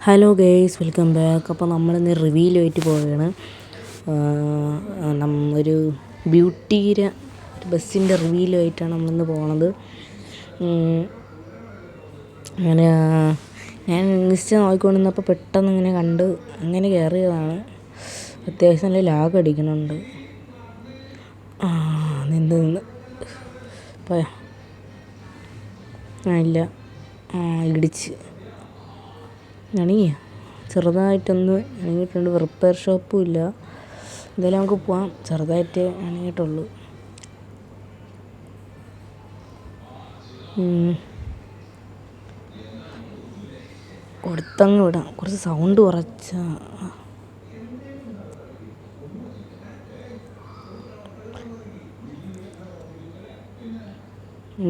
Hello guys, welcome back. അപ്പോൾ നമ്മളിന്ന് റിവ്യൂലുമായിട്ട് പോവുകയാണ്. ഒരു ബ്യൂട്ടിയുടെ ഒരു ബസ്സിൻ്റെ റിവ്യൂലുമായിട്ടാണ് നമ്മളിന്ന് പോണത്. അങ്ങനെ ഞാൻ ഇൻസ്റ്റ നോക്കിക്കൊണ്ടിരുന്നപ്പോൾ പെട്ടെന്ന് ഇങ്ങനെ കണ്ട് അങ്ങനെ കയറിയതാണ്. അത്യാവശ്യം നല്ല ലാഗ് അടിക്കുന്നുണ്ട്. നിന്ന് പോയാ ഇല്ല, ഇടിച്ച് അണങ്ങിയ ചെറുതായിട്ടൊന്ന് അണങ്ങിയിട്ടുണ്ട്. റിപ്പയർ ഷോപ്പും ഇല്ല. എന്തായാലും നമുക്ക് പോവാം. ചെറുതായിട്ട് അണങ്ങിയിട്ടുള്ളൂ. കൊടുത്തങ്ങ് വിടാം. കുറച്ച് സൗണ്ട് കുറച്ച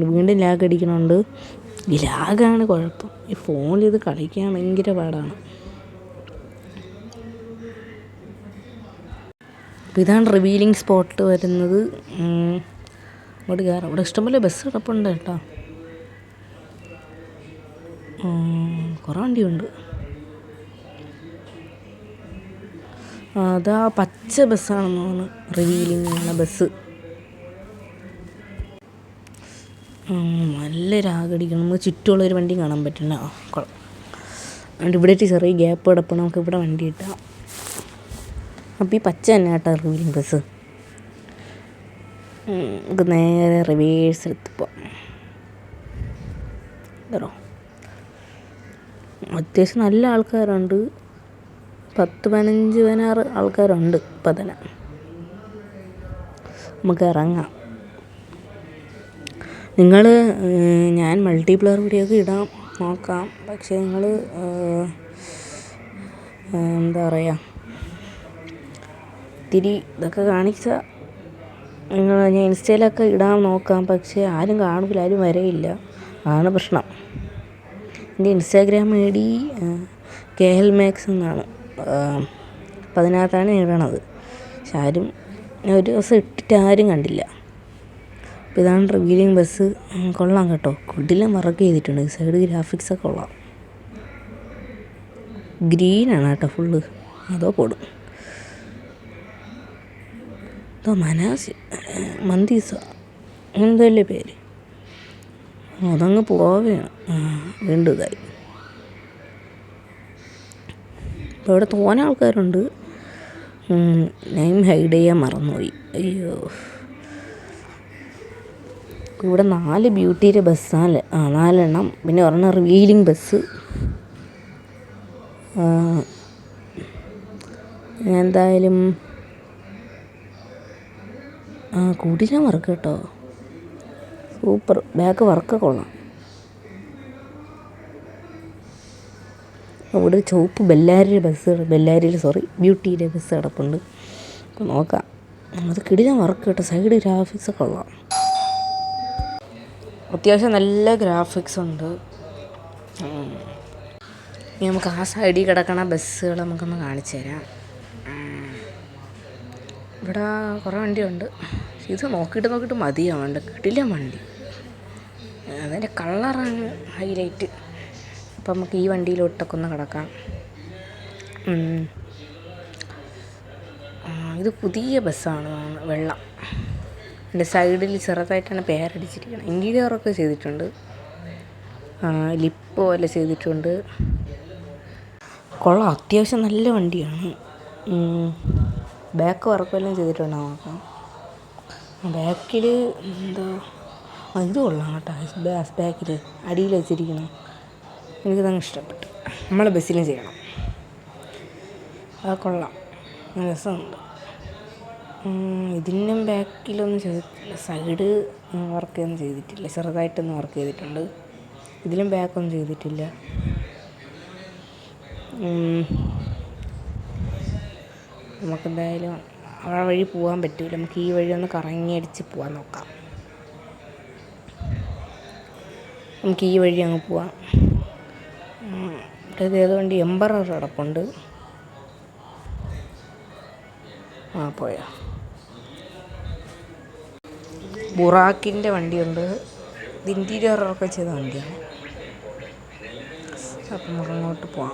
വീണ്ടും ലാഗ് അടിക്കണുണ്ട്. ഈ ലാഗാണ് കുഴപ്പം. ഈ ഫോണിൽ ഇത് കളിക്കാൻ ഭയങ്കര പാടാണ്. അപ്പോൾ ഇതാണ് റിവീലിംഗ് സ്പോട്ട് വരുന്നത്. അങ്ങോട്ട് കയറാം. ഇവിടെ ഇഷ്ടംപോലെ ബസ് കിടപ്പുണ്ട് കേട്ടോ. കുറേ വണ്ടിയുണ്ട്. അതാ പച്ച ബസ്സാണെന്ന് തോന്നുന്നു, റിവീലിംഗ് എന്ന ബസ്. നല്ല രാഗടിക്കണം. നമുക്ക് ചുറ്റുമുള്ളൊരു വണ്ടി കാണാൻ പറ്റില്ല. അതുകൊണ്ട് ഇവിടെ ചെറിയ ഗ്യാപ്പ് കിടപ്പണം. നമുക്ക് ഇവിടെ വണ്ടി ഇട്ടാം. അപ്പോൾ ഈ പച്ച തന്നെ കേട്ടോ റിവീലിംഗ് ബസ്. നമുക്ക് നേരെ റിവേഴ്സ് എടുത്ത് പോവാം. അത്യാവശ്യം നല്ല ആൾക്കാരുണ്ട്. 10-15-16 ആൾക്കാരുണ്ട് ഇപ്പം തന്നെ. നമുക്ക് ഇറങ്ങാം. ഞാൻ മൾട്ടിപ്ലെയർ വീഡിയോ ഒക്കെ ഇടാൻ നോക്കാം. പക്ഷേ നിങ്ങൾ എന്താ പറയുക, ഇത്തിരി ഇതൊക്കെ കാണിച്ചാൽ ഞാൻ ഇൻസ്റ്റയിലൊക്കെ ഇടാൻ നോക്കാം. പക്ഷേ ആരും കാണില്ല, ആരും വരയില്ല. അതാണ് പ്രശ്നം. എൻ്റെ Instagram I D KL Max എന്നാണ്. അപ്പം അതിനകത്താണ് ഇടണത്. പക്ഷെ ഞാൻ ഒരു ദിവസം ഇട്ടിട്ട് ആരും കണ്ടില്ല. അപ്പോൾ ഇതാണ് റിവീലിംഗ് ബസ്. കൊള്ളാം കേട്ടോ. കുടിലും വർക്ക് ചെയ്തിട്ടുണ്ട്. സൈഡ് ഗ്രാഫിക്സൊക്കെ കൊള്ളാം. ഗ്രീനാണ് കേട്ടോ ഫുള്ള്. അതോ കൊടും മന്ദീസ എന്തല്ലേ പേര്. അതങ്ങ് പോവുകയാണ്. വീണ്ടും ഇതായി. അപ്പോൾ ഇവിടെ തോനെ ആൾക്കാരുണ്ട്. നെയിം ഹൈഡ് ചെയ്യാൻ മറന്നുപോയി. അയ്യോ. ഇവിടെ 4 ബ്യൂട്ടിയുടെ ബസ്സാണ്. 4 എണ്ണം. പിന്നെ ഒരെണ്ണം റിവീലിംഗ് ബസ്. എന്തായാലും കൂടില്ല വർക്ക് കേട്ടോ. സൂപ്പർ. ബാക്ക് വർക്ക് കൊള്ളാം. ഇവിടെ ചുവപ്പ് ബ്യൂട്ടിയുടെ ബസ് കിടപ്പുണ്ട്. അപ്പോൾ നോക്കാം. അത് കിടിലം വർക്ക് കേട്ടോ. സൈഡ് ഗ്രാഫിക്സൊക്കെ കൊള്ളാം. അത്യാവശ്യം നല്ല ഗ്രാഫിക്സ് ഉണ്ട്. ഇനി നമുക്ക് ആ സൈഡിൽ കിടക്കണ ബസ്സുകൾ നമുക്കൊന്ന് കാണിച്ചു തരാം. ഇവിടെ കുറേ വണ്ടിയുണ്ട്. ഇത് നോക്കിയിട്ട് മതിയാവുണ്ട്. കിടിലം വണ്ടി. അതിൻ്റെ കളറാണ് ഹൈലൈറ്റ്. അപ്പം നമുക്ക് ഈ വണ്ടിയിലോട്ടൊക്കെ ഒന്ന് കിടക്കാം. ഇത് പുതിയ ബസ്സാണ്, വെള്ളം. എൻ്റെ സൈഡിൽ ചെറുതായിട്ടാണ് പേരടിച്ചിരിക്കുന്നത്. ഇൻറ്റീരിയറൊക്കെ ചെയ്തിട്ടുണ്ട്. ലിപ്പ് പോലെ ചെയ്തിട്ടുണ്ട്. കൊള്ളാം. അത്യാവശ്യം നല്ല വണ്ടിയാണ്. ബാക്ക് വർക്കെല്ലാം ചെയ്തിട്ടുണ്ട്. നോക്കാം. ബാക്കിൽ എന്തോ ഇത് കൊള്ളാം കേട്ടോ. ബാക്കിൽ അടിയിൽ വെച്ചിരിക്കണം. എനിക്കതങ്ങ് ഇഷ്ടപ്പെട്ടു. നമ്മളെ ബസ്സിലും ചെയ്യണം. അത് കൊള്ളാം. രസമുണ്ട്. ഇതിനും ബാക്കിലൊന്നും ചെയ്തിട്ടില്ല. സൈഡ് വർക്കൊന്നും ചെയ്തിട്ടില്ല. ചെറുതായിട്ടൊന്നും വർക്ക് ചെയ്തിട്ടുണ്ട്. ഇതിലും ബാക്കൊന്നും ചെയ്തിട്ടില്ല. നമുക്കെന്തായാലും ആ വഴി പോകാൻ പറ്റില്ല. നമുക്ക് ഈ വഴി ഒന്ന് കറങ്ങി അടിച്ച് പോകാൻ നോക്കാം. നമുക്ക് ഈ വഴി അങ്ങ് പോവാം. ഇവിടെ ഏതുകൊണ്ട് എംബറർ കിടപ്പുണ്ട്. പോയാ ബുറാക്കിൻ്റെ വണ്ടിയുണ്ട്. ഇത് ഇൻറ്റീരിയറൊക്കെ ചെയ്ത വണ്ടിയാണ്. അപ്പം നമുക്ക് അങ്ങോട്ട് പോവാം.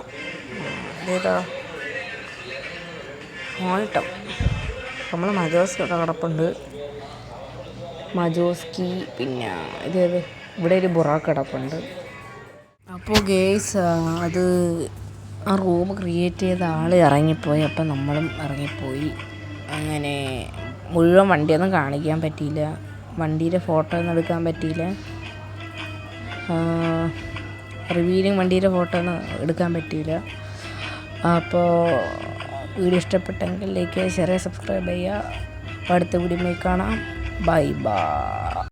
ഇതേതാ മോൾട്ടം. നമ്മൾ മജോസ്കി ഇവിടെ കിടപ്പുണ്ട്. മജോസ്കി. പിന്നെ ഇതേത് ഇവിടെ ഒരു ബുറാക്ക് കിടപ്പുണ്ട്. അപ്പോൾ ഗേസ് അത് ആ റൂം ക്രിയേറ്റ് ചെയ്ത ആൾ ഇറങ്ങിപ്പോയി. അപ്പം നമ്മളും ഇറങ്ങിപ്പോയി. അങ്ങനെ മുഴുവൻ വണ്ടിയൊന്നും കാണിക്കാൻ പറ്റിയില്ല. വണ്ടിയുടെ ഫോട്ടോ ഒന്നും എടുക്കാൻ പറ്റിയില്ല. റിവ്യൂവിലും വണ്ടിയുടെ ഫോട്ടോ ഒന്നും എടുക്കാൻ പറ്റിയില്ല. അപ്പോൾ വീഡിയോ ഇഷ്ടപ്പെട്ടെങ്കിൽ ലൈക്ക് ചെയ്യുക, ഷെയർ ചെയ്യുക, സബ്സ്ക്രൈബ് ചെയ്യുക. അടുത്ത വീഡിയോയിൽ കാണാം. Bye bye.